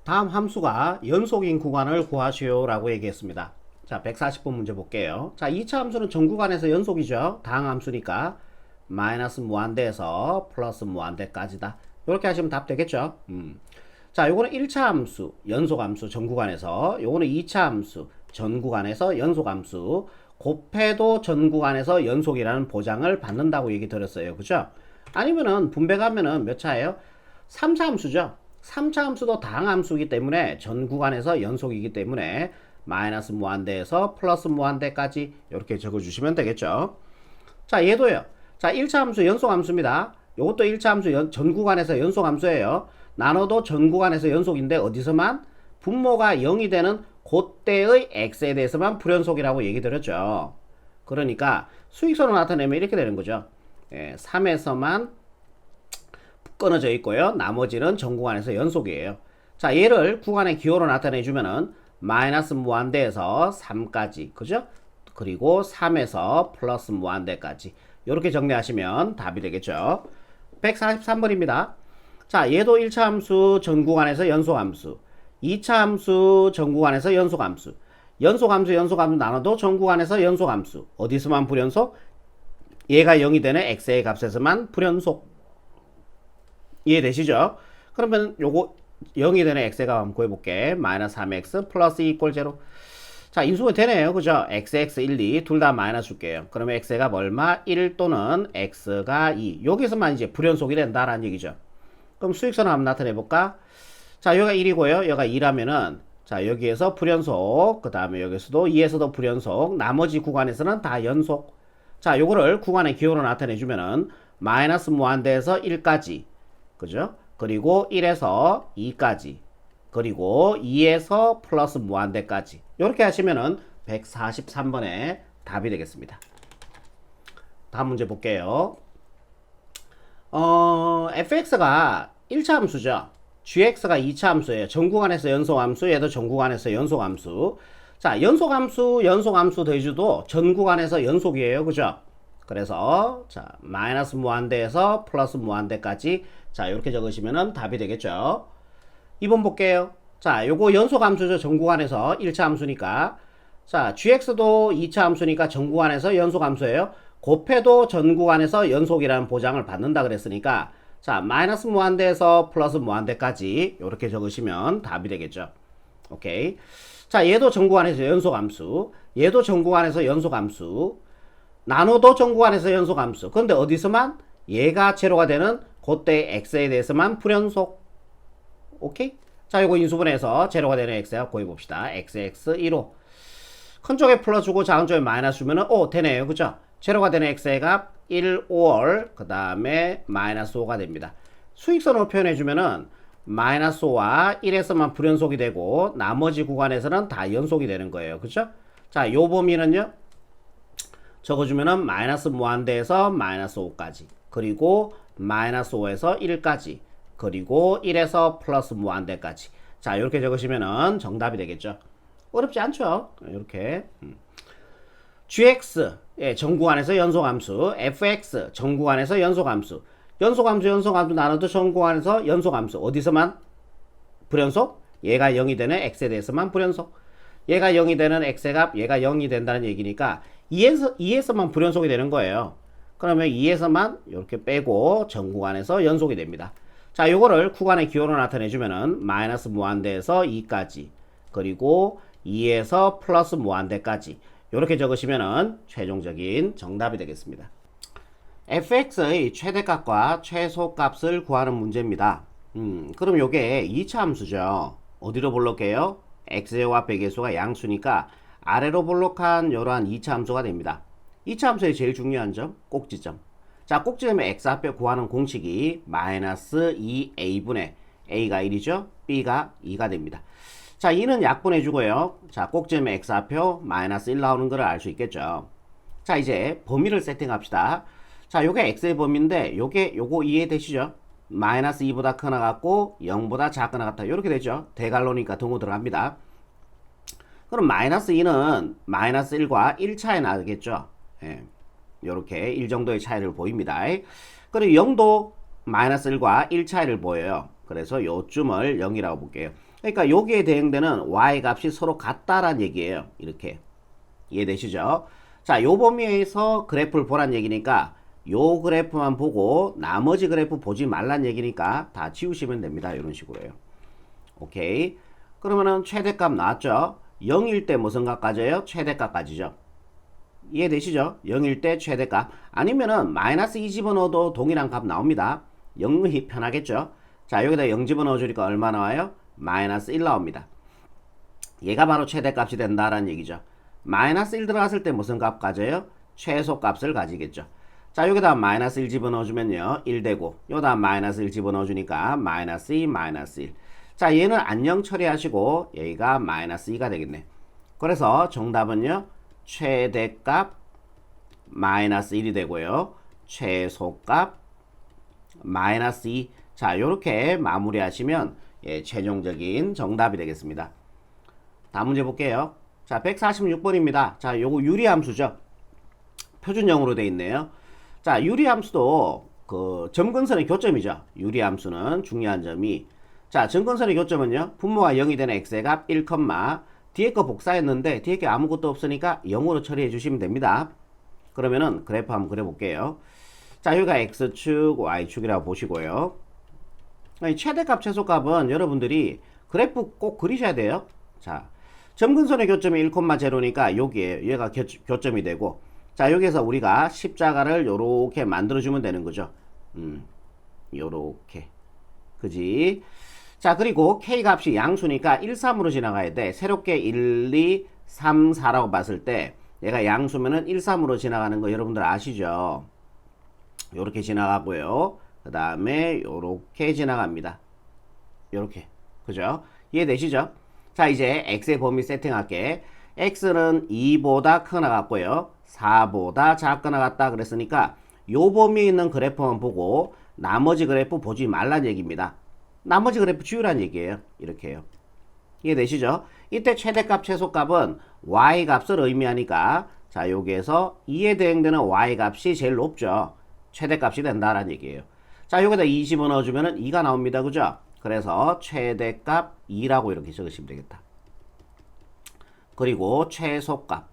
다음 함수가 연속인 구간을 구하시오 라고 얘기했습니다. 자, 140번 문제 볼게요. 자, 2차 함수는 전 구간에서 연속이죠. 다항 함수니까 마이너스 무한대에서 플러스 무한대까지다. 이렇게 하시면 답 되겠죠. 자, 요거는 1차 함수 연속 함수 전 구간에서, 요거는 2차 함수 전 구간에서 연속 함수, 곱해도 전 구간에서 연속이라는 보장을 받는다고 얘기 드렸어요. 그죠? 아니면은 분배가면은 몇 차예요? 3차 함수죠. 3차 함수도 다항 함수이기 때문에 전 구간에서 연속이기 때문에 마이너스 무한대에서 플러스 무한대까지 이렇게 적어주시면 되겠죠. 자, 얘도요. 자, 1차 함수 연속 함수입니다. 이것도 1차 함수 전 구간에서 연속 함수예요. 나눠도 전 구간에서 연속인데 어디서만? 분모가 0이 되는 그때의 x에 대해서만 불연속이라고 얘기 드렸죠. 그러니까 수익선을 나타내면 이렇게 되는 거죠. 3에서만 끊어져 있고요. 나머지는 전 구간에서 연속이에요. 자, 얘를 구간의 기호로 나타내 주면은 마이너스 무한대에서 3까지, 그죠? 그리고 3에서 플러스 무한대까지 이렇게 정리하시면 답이 되겠죠. 143번입니다. 자, 얘도 1차 함수 전 구간에서 연속 함수, 2차 함수 전 구간에서 연속 함수, 연속 함수 나눠도 전 구간에서 연속 함수. 어디서만 불연속? 얘가 0이 되는 x의 값에서만 불연속. 이해되시죠? 그러면 요거 0이 되는 x의 값 한번 구해볼게. 마이너스 3x 플러스 2 이퀄 0. 자, 인수가 되네요. 그죠? x, 1, 2 둘 다 마이너스 줄게요. 그러면 x의 값 얼마? 1 또는 x가 2. 여기서만 이제 불연속이 된다라는 얘기죠. 그럼 수익선을 한번 나타내볼까? 자, 여기가 1이고요. 여기가 2라면은, 자, 여기에서 불연속, 그 다음에 여기서도 2에서도 불연속, 나머지 구간에서는 다 연속. 자, 요거를 구간의 기호로 나타내주면은, 마이너스 무한대에서 1까지, 그죠? 그리고 1에서 2까지, 그리고 2에서 플러스 무한대까지. 이렇게 하시면은 143번에 답이 되겠습니다. 다음 문제 볼게요. fx가 1차 함수죠. gx가 2차 함수예요. 전 구간에서 연속 함수, 얘도 전 구간에서 연속 함수. 자, 연속 함수 대주도 전 구간에서 연속이에요. 그죠? 그래서 자, 마이너스 무한대에서 플러스 무한대까지, 자, 이렇게 적으시면은 답이 되겠죠. 2번 볼게요. 자, 요거 연속 함수죠. 전 구간에서 1차 함수니까. 자, gx도 2차 함수니까 전 구간에서 연속 함수예요. 곱해도 전 구간에서 연속이라는 보장을 받는다 그랬으니까, 자, 마이너스 무한대에서 플러스 무한대까지 이렇게 적으시면 답이 되겠죠. 오케이. 자, 얘도 전 구간에서 연속 함수, 얘도 전 구간에서 연속 함수, 나눠도 전 구간에서 연속 함수. 그런데 어디서만? 얘가 제로가 되는 그때 x에 대해서만 불연속. 오케이? 자, 이거 인수분해해서 제로가 되는 x값 구해봅시다. xx 1호. 큰 쪽에 플러스 주고 작은 쪽에 마이너스 주면은 되네요. 그죠? 제로가 되는 x의 값 1, 5월, 그 다음에 마이너스 5가 됩니다. 수익선으로 표현해주면은 마이너스 5와 1에서만 불연속이 되고 나머지 구간에서는 다 연속이 되는 거예요. 그죠? 자, 요 범위는요, 적어주면은 마이너스 무한대에서 마이너스 5까지, 그리고 마이너스 5에서 1까지, 그리고 1에서 플러스 무한대까지. 자, 이렇게 적으시면은 정답이 되겠죠. 어렵지 않죠? 이렇게. gx, 전 구간에서 연속함수, fx, 전 구간에서 연속함수, 연속함수 나눠도 전 구간에서 연속함수. 어디서만 불연속? 얘가 0이 되는 x에 대해서만 불연속. 얘가 0이 되는 x의 값, 얘가 0이 된다는 얘기니까 2에서만 불연속이 되는 거예요. 그러면 2에서만 이렇게 빼고 전 구간에서 연속이 됩니다. 자, 요거를 구간의 기호로 나타내주면은 마이너스 무한대에서 2까지, 그리고 2에서 플러스 무한대까지 이렇게 적으시면은 최종적인 정답이 되겠습니다. fx의 최대값과 최소값을 구하는 문제입니다. 그럼 요게 2차 함수죠. 어디로 볼록해요? x제곱 앞에 개수가 양수니까 아래로 볼록한 이러한 2차 함수가 됩니다. 2차 함수의 제일 중요한 점, 꼭지점. 자, 꼭지점에 x 앞에 구하는 공식이 마이너스 2a분의 a가 1이죠. b가 2가 됩니다. 자, 2는 약분해주고요. 자, 꼭지점에 x 앞표 마이너스 1 나오는 걸 알 수 있겠죠. 자, 이제 범위를 세팅합시다. 자, 요게 x의 범위인데 요거 이해되시죠? 마이너스 2보다 크나 같고 0보다 작거나 같다. 이렇게 되죠. 대괄호니까 등호 들어갑니다. 그럼 마이너스 2는 마이너스 1과 1 차이 나겠죠. 예. 요렇게 1 정도의 차이를 보입니다. 그리고 0도 마이너스 1과 1 차이를 보여요. 그래서 요쯤을 0이라고 볼게요. 그러니까 여기에 대응되는 y 값이 서로 같다란 얘기예요. 이렇게. 이해되시죠? 자, 요 범위에서 그래프를 보란 얘기니까 요 그래프만 보고 나머지 그래프 보지 말란 얘기니까 다 지우시면 됩니다. 이런 식으로요. 오케이. 그러면은 최대값 나왔죠? 0일 때 무슨 값까지예요? 최대값까지죠. 이해되시죠? 0일 때 최대값. 아니면은 마이너스 2 집어넣어도 동일한 값 나옵니다. 0이 편하겠죠? 자, 여기다 0 집어넣어주니까 얼마 나와요? 마이너스 1 나옵니다. 얘가 바로 최대값이 된다라는 얘기죠. 마이너스 1 들어갔을 때 무슨 값 가져요? 최소값을 가지겠죠. 자, 여기다 마이너스 1 집어넣어주면요 1 되고, 여기다 마이너스 1 집어넣어주니까 마이너스 2, 마이너스 1. 자, 얘는 안녕 처리하시고 여기가 마이너스 2가 되겠네. 그래서 정답은요 최대값 마이너스 1이 되고요, 최소값 마이너스 2. 자, 요렇게 마무리하시면 최종적인 정답이 되겠습니다. 다음 문제 볼게요. 자, 146번입니다. 자, 요거 유리함수죠. 표준형으로 되어 있네요. 자, 유리함수도 그 점근선의 교점이죠. 유리함수는 중요한 점이, 자, 점근선의 교점은요 분모가 0이 되는 x의 값 1, 뒤에 거 복사했는데 뒤에 게 아무것도 없으니까 0으로 처리해 주시면 됩니다. 그러면은 그래프 한번 그려볼게요. 자, 여기가 x축, y축이라고 보시고요. 최대값, 최소값은 여러분들이 그래프 꼭 그리셔야 돼요. 자, 점근선의 교점이 1,0니까 여기에 얘가 교점이 되고, 자, 여기에서 우리가 십자가를 요렇게 만들어주면 되는 거죠. 요렇게. 그지? 자, 그리고 k 값이 양수니까 1, 3으로 지나가야 돼. 새롭게 1, 2, 3, 4라고 봤을 때 얘가 양수면은 1, 3으로 지나가는 거 여러분들 아시죠? 요렇게 지나가고요. 그 다음에 요렇게 지나갑니다. 요렇게. 그죠? 이해되시죠? 자, 이제 x의 범위 세팅할게. x는 2보다 크거나 같고요, 4보다 작거나 같다 그랬으니까 요 범위에 있는 그래프만 보고 나머지 그래프 보지 말란 얘기입니다. 나머지 그래프 지우란 얘기예요. 이렇게요. 이해되시죠? 이때 최대값, 최소값은 y 값을 의미하니까, 자, 여기에서 2에 대응되는 y 값이 제일 높죠. 최대값이 된다라는 얘기예요. 자, 여기다 2 집어넣어주면 2가 나옵니다. 그죠? 그래서 최대값 2라고 이렇게 적으시면 되겠다. 그리고 최소값.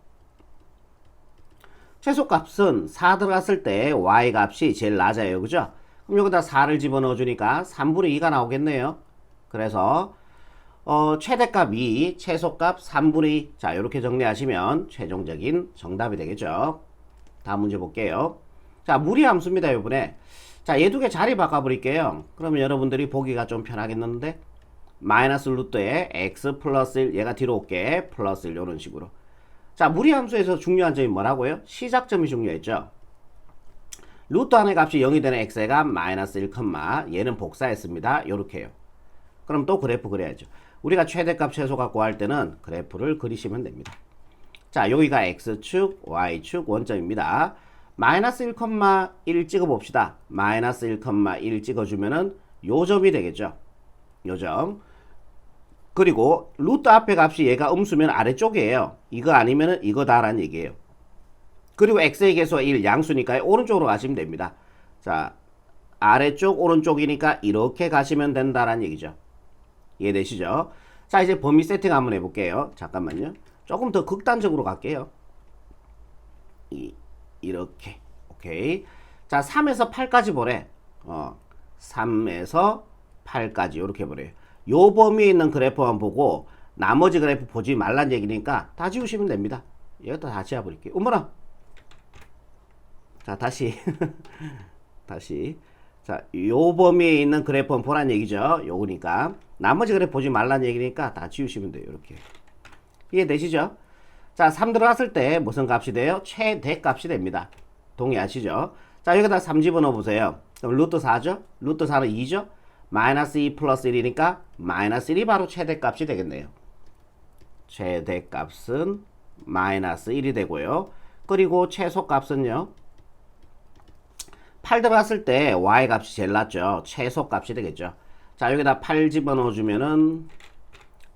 최소값은 4 들어갔을 때 y 값이 제일 낮아요. 그죠? 그럼 여기다 4를 집어넣어주니까 3분의 2가 나오겠네요. 그래서 최대값 2, 최소값 3분의 2. 자, 이렇게 정리하시면 최종적인 정답이 되겠죠. 다음 문제 볼게요. 자, 무리함수입니다. 이번에. 자, 얘 두 개 자리 바꿔버릴게요. 그러면 여러분들이 보기가 좀 편하겠는데, 마이너스 루트에 x 플러스 1, 얘가 뒤로 올게, 플러스 1 이런 식으로. 자, 무리함수에서 중요한 점이 뭐라고요? 시작점이 중요했죠. 루트 안의 값이 0이 되는 x의 값 마이너스 1, 얘는 복사했습니다. 요렇게요. 그럼 또 그래프 그려야죠. 우리가 최대값, 최소값 구할 때는 그래프를 그리시면 됩니다. 자, 여기가 x축, y축 원점입니다. 마이너스 1,1 찍어봅시다. 마이너스 1,1 찍어주면은 요점이 되겠죠. 요점. 그리고 루트 앞에 값이 얘가 음수면 아래쪽이에요. 이거 아니면은 이거다라는 얘기예요. 그리고 x의 개수가 1, 양수니까 오른쪽으로 가시면 됩니다. 자, 아래쪽, 오른쪽이니까 이렇게 가시면 된다라는 얘기죠. 이해되시죠? 자, 이제 범위 세팅 한번 해볼게요. 잠깐만요. 조금 더 극단적으로 갈게요. 이렇게. 오케이. 자, 3에서 8까지 보래. 3에서 8까지 이렇게 보래요. 요 범위에 있는 그래프만 보고 나머지 그래프 보지 말란 얘기니까 다 지우시면 됩니다. 여기다 다 지워버릴게요. 어머나. 자, 다시. 다시. 자, 요 범위에 있는 그래프는 보란 얘기죠. 요거니까. 나머지 그래프 보지 말란 얘기니까 다 지우시면 돼요. 이렇게. 이해되시죠? 자, 3 들어갔을 때 무슨 값이 돼요? 최대값이 됩니다. 동의하시죠? 자, 여기다 3 집어넣어 보세요. 그럼 루트 4죠? 루트 4는 2죠? 마이너스 2 플러스 1이니까 마이너스 1이 바로 최대값이 되겠네요. 최대값은 마이너스 1이 되고요. 그리고 최소값은요, 8 들어갔을 때 y 값이 제일 낮죠. 최소값이 되겠죠. 자, 여기다 8 집어넣어주면은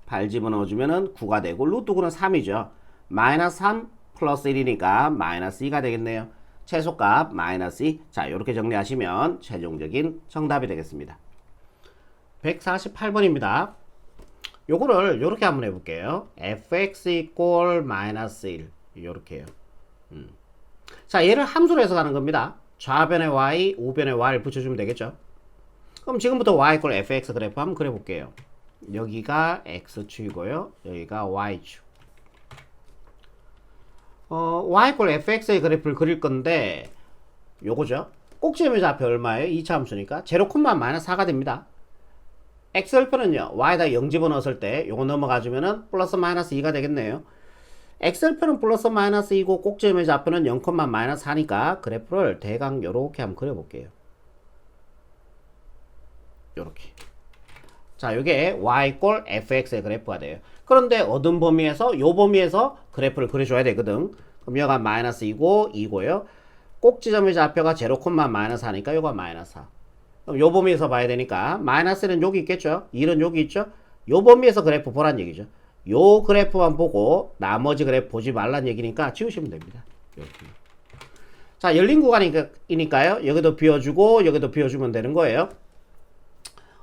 9가 되고, 루트 9는 3이죠. 마이너스 3 플러스 1이니까 마이너스 2가 되겠네요. 최소값 마이너스 2. 자, 이렇게 정리하시면 최종적인 정답이 되겠습니다. 148번입니다. 요거를 요렇게 한번 해볼게요. fx equal 마이너스 1 요렇게요. 자, 얘를 함수로 해석하는 겁니다. 좌변에 y, 우변에 y를 붙여주면 되겠죠. 그럼 지금부터 y equal fx 그래프 한번 그려볼게요. 여기가 x축이고요. 여기가 y축. y equal fx의 그래프를 그릴 건데 요거죠. 꼭지점의 좌표 얼마예요? 2차 함수니까 제로 콤마 마이너스 4가 됩니다. x절편은요 y에다 0 집어넣었을 때 요거 넘어가주면은 플러스 마이너스 2가 되겠네요. x절편은 플러스 마이너스 2고 꼭지점의 좌표는 0 마이너스 4니까 그래프를 대강 요렇게 한번 그려볼게요. 요렇게. 자, 요게 y 꼴 fx의 그래프가 돼요. 그런데 얻은 범위에서 요 범위에서 그래프를 그려줘야 되거든. 그럼 여가 마이너스 2고 2고요. 꼭지점의 좌표가 0, 마이너스 4니까 요가 마이너스 4. 그럼 요 범위에서 봐야 되니까 마이너스는 여기 있겠죠. 1은 여기 있죠. 요 범위에서 그래프 보란 얘기죠. 요 그래프만 보고 나머지 그래프 보지 말란 얘기니까 지우시면 됩니다. 이렇게. 자, 열린 구간이니까요. 여기도 비워주고 여기도 비워주면 되는 거예요.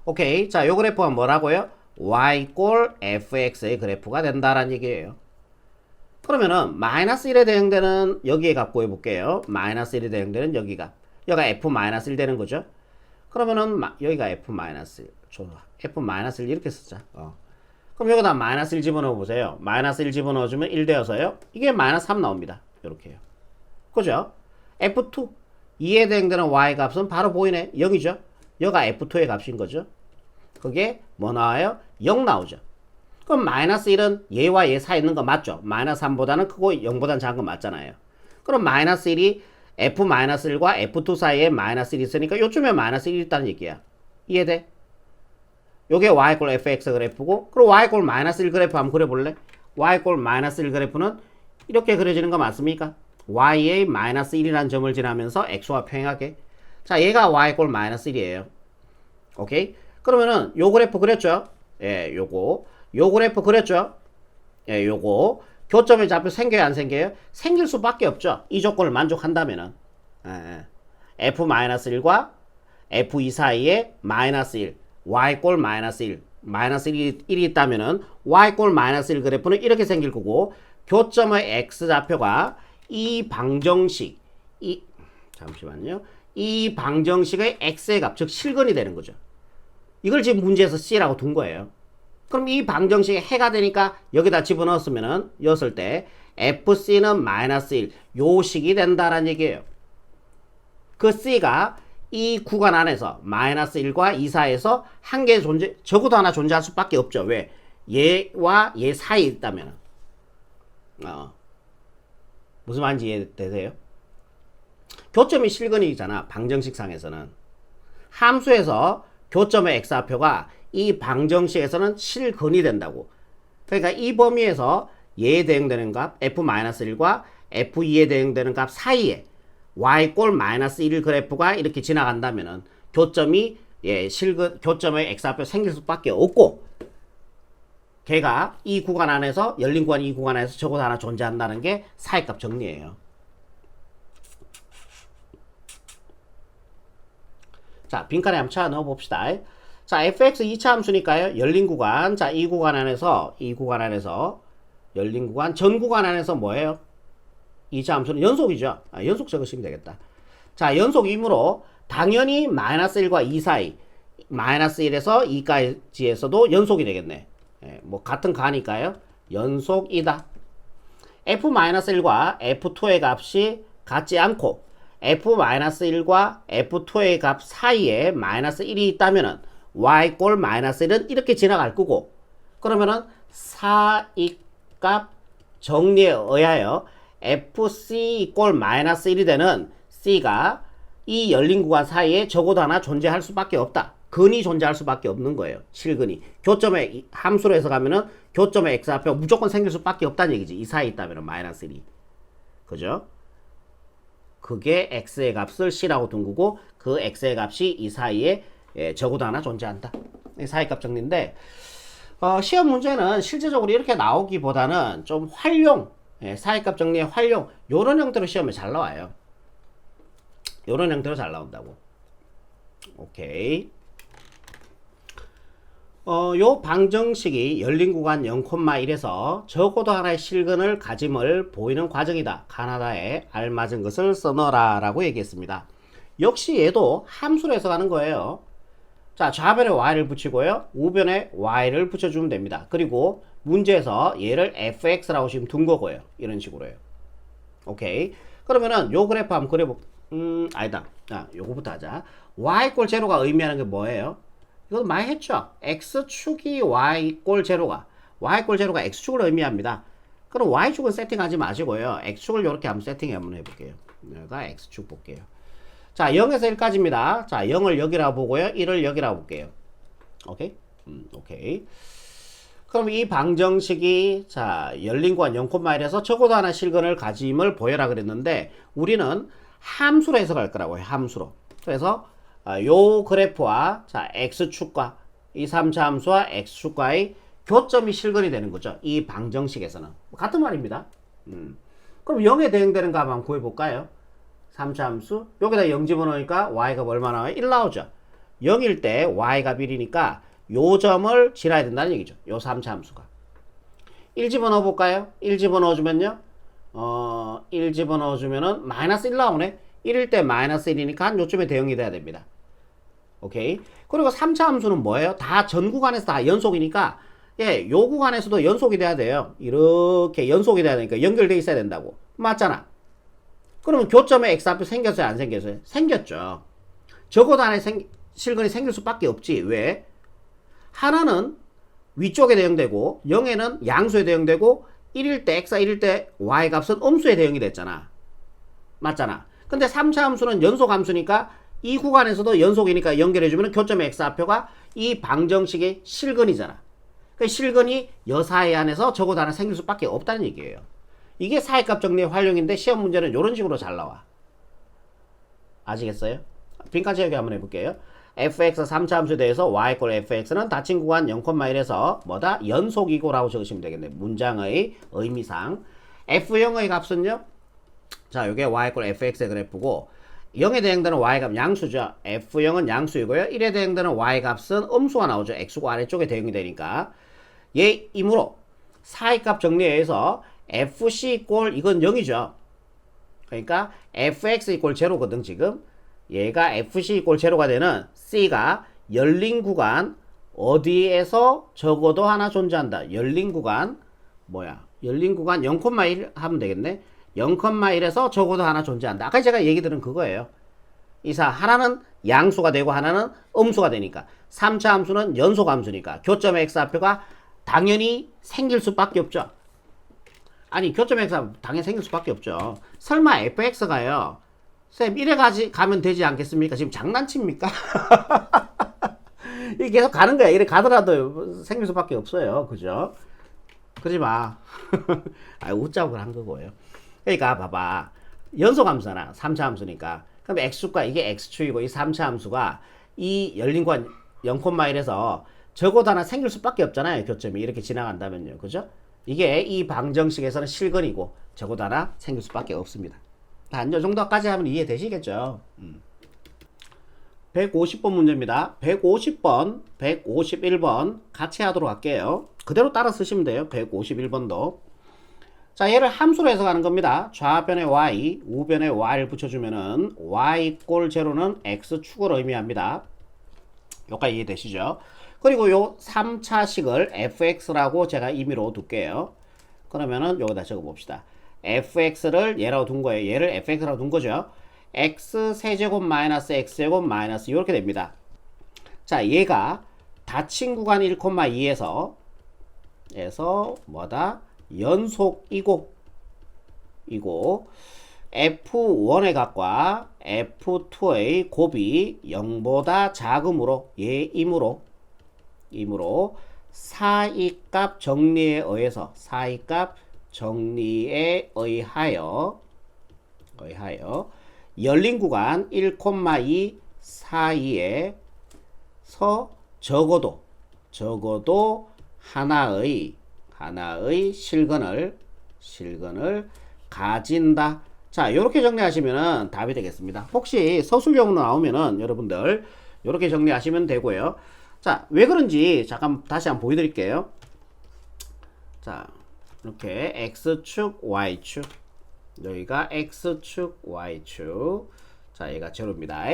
오케이. 자, 요 그래프가 뭐라고요? y 꼴 fx의 그래프가 된다라는 얘기예요. 그러면은 마이너스 1에 대응되는 여기에 값 구해볼게요. 마이너스 1에 대응되는 여기가 f 마이너스 1 되는 거죠. 그러면은 여기가 f 마이너스 1 좋아. f 마이너스 1 이렇게 쓰자. 그럼 여기다 마이너스 1 집어넣어 보세요. 마이너스 1 집어넣어주면 1 되어서요. 이게 마이너스 3 나옵니다. 이렇게요. 그죠? f2 2에 대응되는 y 값은 바로 보이네. 0이죠. 여기가 f2의 값인 거죠. 그게 뭐 나와요? 0 나오죠. 그럼 마이너스 1은 얘와 얘 사이에 있는 거 맞죠? 마이너스 3보다는 크고 0보다는 작은 거 맞잖아요. 그럼 마이너스 1이 f-1과 f2 사이에 마이너스 1이 있으니까 요쯤에 마이너스 1이 있다는 얘기야. 이해돼? 요게 y 꼴 fx 그래프고, 그리고 y 꼴 마이너스 1 그래프 한번 그려볼래? y 꼴 마이너스 1 그래프는 이렇게 그려지는 거 맞습니까? y의 마이너스 1이라는 점을 지나면서 x와 평행하게. 자, 얘가 y 꼴 마이너스 1이에요. 오케이? 그러면은 요 그래프 그렸죠? 예, 요거. 요 그래프 그렸죠? 예, 요거. 교점의 좌표 생겨요, 안 생겨요? 생길 수밖에 없죠. 이 조건을 만족한다면은. 예, f-1과 f2 사이에 마이너스 1. y 꼴 마이너스 1. 마이너스 1이 있다면은 y 꼴 마이너스 1 그래프는 이렇게 생길 거고, 교점의 x 좌표가 이 방정식, 잠시만요. 이 방정식의 x의 값, 즉 실근이 되는 거죠. 이걸 지금 문제에서 C라고 둔 거예요. 그럼 이 방정식이 해가 되니까 여기다 집어넣었으면은 였을 때 FC는 마이너스 1 요 식이 된다라는 얘기예요. 그 C가 이 구간 안에서 마이너스 1과 2 사이에서 한 개의 존재, 적어도 하나 존재할 수밖에 없죠. 왜? 얘와 얘 사이에 있다면. 무슨 말인지 이해되세요? 교점이 실근이잖아. 방정식 상에서는. 함수에서 교점의 x좌표가 이 방정식에서는 실근이 된다고. 그러니까 이 범위에서 얘에 대응되는 값 f-1과 f2에 대응되는 값 사이에 y 꼴 마이너스 1 그래프가 이렇게 지나간다면은 교점이 교점의 x좌표 생길 수밖에 없고, 걔가 이 구간 안에서 열린 구간 이 구간 안에서 적어도 하나 존재한다는 게 사이값 정리예요. 자, 빈칸에 한번 차 넣어봅시다. 자, fx 2차 함수니까요. 열린 구간. 자, 이 구간 안에서 열린 구간, 전 구간 안에서 뭐예요? 2차 함수는 연속이죠. 연속 적으시면 되겠다. 자, 연속이므로 당연히 마이너스 1과 2 사이, 마이너스 1에서 2까지에서도 연속이 되겠네. 뭐 같은 가니까요. 연속이다. f-1과 f2의 값이 같지 않고 f-1과 f2의 값 사이에 마이너스 1이 있다면은 y 꼴 마이너스 1은 이렇게 지나갈 거고, 그러면은 사이값 정리에 의하여 fc 꼴 마이너스 1이 되는 c가 이 열린 구간 사이에 적어도 하나 존재할 수밖에 없다. 근이 존재할 수밖에 없는 거예요. 실근이. 교점의 함수로 해서 가면은 교점의 x좌표 무조건 생길 수밖에 없다는 얘기지. 이 사이에 있다면은 마이너스 1이. 그죠? 그게 x의 값을 c라고 둔 거고, 그 x의 값이 이 사이에 적어도 하나 존재한다. 사이값 정리인데, 시험 문제는 실제적으로 이렇게 나오기보다는 좀 활용, 사이값 정리의 활용, 요런 형태로 시험에 잘 나와요. 요런 형태로 잘 나온다고. 오케이. 요 방정식이 열린 구간 0,1에서 적어도 하나의 실근을 가짐을 보이는 과정이다. 가나다에 알맞은 것을 써넣어라 라고 얘기했습니다. 역시 얘도 함수로 해석하는 거예요. 자, 좌변에 y를 붙이고요. 우변에 y를 붙여주면 됩니다. 그리고 문제에서 얘를 fx라고 지금 둔 거고요. 이런 식으로요. 오케이. 그러면은 요 그래프 한번 그려볼게요. 아니다. 자, 요거부터 하자. y 꼴 제로가 의미하는 게 뭐예요? 이것도 많이 했죠. x축이 y 꼴 제로가 x축을 의미합니다. 그럼 y축은 세팅하지 마시고요. x축을 이렇게 한번 세팅 한번 해볼게요. 내가 x축 볼게요. 자, 0에서 1까지입니다. 자, 0을 여기라고 보고요. 1을 여기라고 볼게요. 오케이? 오케이. 그럼 이 방정식이 자, 열린 구간 0,1에서 적어도 하나 실근을 가짐을 보여라 그랬는데 우리는 함수로 해석할 거라고요. 함수로. 그래서 요 그래프와 자, x축과 이 3차 함수와 x축과의 교점이 실근이 되는 거죠. 이 방정식에서는. 같은 말입니다. 그럼 0에 대응되는 거 한번 구해볼까요? 3차 함수. 여기다 0 집어넣으니까 y가 얼마 나와요? 1 나오죠. 0일 때 y가 1이니까 요 점을 지나야 된다는 얘기죠. 요 3차 함수가. 1 집어넣어볼까요? 1 집어넣어주면요. 1 집어넣어주면은 마이너스 1 나오네. 1일 때 마이너스 1이니까 한 요점에 대응이 돼야 됩니다. 오케이. 그리고 3차 함수는 뭐예요? 다 전 구간에서 다 연속이니까 예, 요 구간에서도 연속이 돼야 돼요. 이렇게 연속이 돼야 되니까 연결돼 있어야 된다고. 맞잖아. 그러면 교점에 x 앞에 생겼어요? 안 생겼어요? 생겼죠. 적어도 하나의 실근이 생길 수밖에 없지. 왜? 하나는 위쪽에 대응되고 0에는 양수에 대응되고 1일 때 x가 1일 때 y 값은 음수에 대응이 됐잖아. 맞잖아. 근데 3차 함수는 연속 함수니까 이 구간에서도 연속이니까 연결해주면 교점의 x좌표가 이 방정식의 실근이잖아. 그 실근이 여사에 한해서 적어도 하나 생길 수밖에 없다는 얘기예요. 이게 사이값 정리의 활용인데 시험 문제는 이런 식으로 잘 나와. 아시겠어요? 빈칸 채우기 한번 해볼게요. fx 3차 함수에 대해서 y 꼴 fx는 닫힌 구간 0,1에서 뭐다? 연속이고 라고 적으시면 되겠네. 문장의 의미상. f0의 값은요? 자, 요게 y 꼴 fx의 그래프고 0에 대응되는 y값 양수죠. f0은 양수이고요. 1에 대응되는 y값은 음수가 나오죠. x고 아래쪽에 대응이 되니까. 얘이므로 사이값 정리에 의해서 fc 꼴 이건 0이죠. 그러니까 fx 이꼴 제로거든 지금. 얘가 fc 이꼴 제로가 되는 c가 열린 구간 어디에서 적어도 하나 존재한다. 열린 구간 뭐야? 열린 구간 0,1 하면 되겠네. 0,1에서 적어도 하나 존재한다. 아까 제가 얘기 들은 그거예요. 이사 하나는 양수가 되고 하나는 음수가 되니까 3차 함수는 연속 함수니까 교점의 x좌표가 당연히 생길 수밖에 없죠. 아니 교점의 x좌표 당연히 생길 수밖에 없죠. 설마 fx가요. 쌤 1에 가면 되지 않겠습니까? 지금 장난칩니까? 이게 계속 가는 거야. 이래 가더라도 생길 수밖에 없어요. 그죠? 그러지 마. 아, 웃자고 한 거고요. 그러니까 봐봐. 연속 함수잖아. 3차 함수니까. 그럼 x축과 이게 x축이고 이 3차 함수가 이 열린 구간 0,1에서 적어도 하나 생길 수밖에 없잖아요. 교점이 이렇게 지나간다면요. 그죠? 이게 이 방정식에서는 실근이고 적어도 하나 생길 수밖에 없습니다. 한 요 정도까지 하면 이해되시겠죠? 150번 문제입니다. 150번, 151번 같이 하도록 할게요. 그대로 따라 쓰시면 돼요. 151번도. 자, 얘를 함수로 해석하는 겁니다. 좌변에 y, 우변에 y를 붙여주면은 y 꼴 제로는 x축을 의미합니다. 여기까지 이해되시죠? 그리고 요 3차식을 fx라고 제가 임의로 둘게요. 그러면은 여기다 적어봅시다. fx를 얘라고 둔 거예요. 얘를 fx라고 둔 거죠. x 세제곱 마이너스 x제곱 마이너스 이렇게 됩니다. 자, 얘가 닫힌 구간 1,2에서 뭐다? 연속이고 f1의 값과 f2의 곱이 0보다 작음으로 얘이므로 사이값 정리에 의해서 열린 구간 1,2 사이에서 적어도 하나의 실근을 가진다. 자, 요렇게 정리하시면은 답이 되겠습니다. 혹시 서술형으로 나오면은 여러분들 요렇게 정리하시면 되고요. 자, 왜 그런지 잠깐 다시 한번 보여드릴게요. 자, 이렇게 x축, y축. 여기가 x축, y축. 자, 얘가 제로입니다.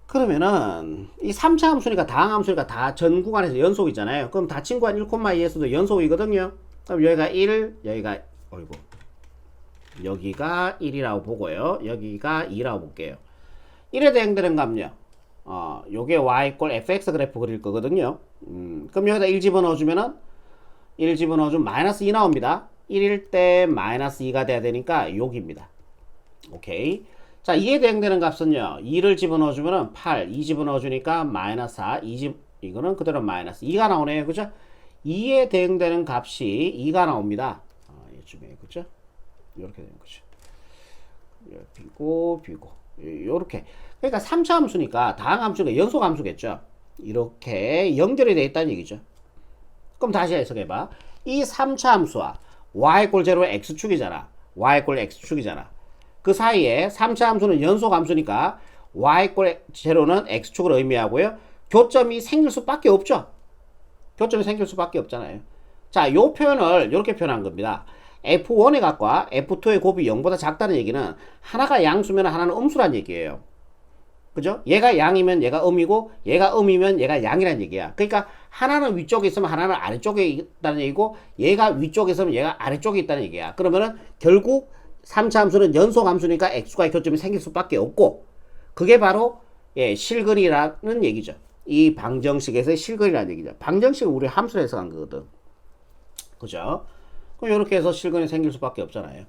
그러면은 이 3차 함수니까 다항 함수니까 다 전 구간에서 연속이잖아요. 그럼 닫힌 구간 1,2에서도 연속이거든요. 그럼 여기가 1, 여기가 어이구. 여기가 1이라고 보고요. 여기가 2라고 볼게요. 1에 대응되는 값요. 요게 y 이꼴 fx 그래프 그릴 거거든요. 그럼 여기다 1 집어넣어주면은 1 집어넣어주면 마이너스 2 나옵니다. 1일 때 마이너스 2가 돼야 되니까 여기입니다. 오케이. 자, 2에 대응되는 값은요. 2를 집어넣어주면은 8, 2 집어넣어주니까 마이너스 4, 이거는 그대로 마이너스 2가 나오네요. 그죠? 2에 대응되는 값이 2가 나옵니다. 이쯤에, 그죠? 이렇게 되는 거죠. 비고. 요렇게. 그러니까 3차 함수니까 다항 함수가 연속 함수겠죠. 이렇게 연결이 되어 있다는 얘기죠. 그럼 다시 해석해봐. 이 3차 함수와 y 꼴 제로의 x축이잖아. y 꼴 x축이잖아. 그 사이에 3차 함수는 연속 함수니까 y 꼴 제로는 x축을 의미하고요. 교점이 생길 수밖에 없죠. 교점이 생길 수밖에 없잖아요. 자, 요 표현을 이렇게 표현한 겁니다. F1의 값과 F2의 곱이 0보다 작다는 얘기는 하나가 양수면 하나는 음수란 얘기예요. 그죠? 얘가 양이면 얘가 음이고 얘가 음이면 얘가 양이란 얘기야. 그러니까 하나는 위쪽에 있으면 하나는 아래쪽에 있다는 얘기고 얘가 위쪽에 있으면 얘가 아래쪽에 있다는 얘기야. 그러면은 결국 3차 함수는 연속 함수니까 x과의 교점이 생길 수밖에 없고 그게 바로 실근이라는 얘기죠. 이 방정식에서의 실근이라는 얘기죠. 방정식은 우리 함수로 해석한 거거든. 그죠? 그럼 요렇게 해서 실근이 생길 수밖에 없잖아요.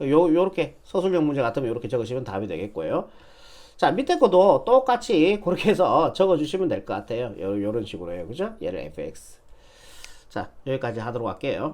요렇게 서술형 문제 같으면 요렇게 적으시면 답이 되겠고요. 자, 밑에 것도 똑같이 그렇게 해서 적어주시면 될 것 같아요. 요런 식으로요. 그죠? 얘를 fx. 자, 여기까지 하도록 할게요.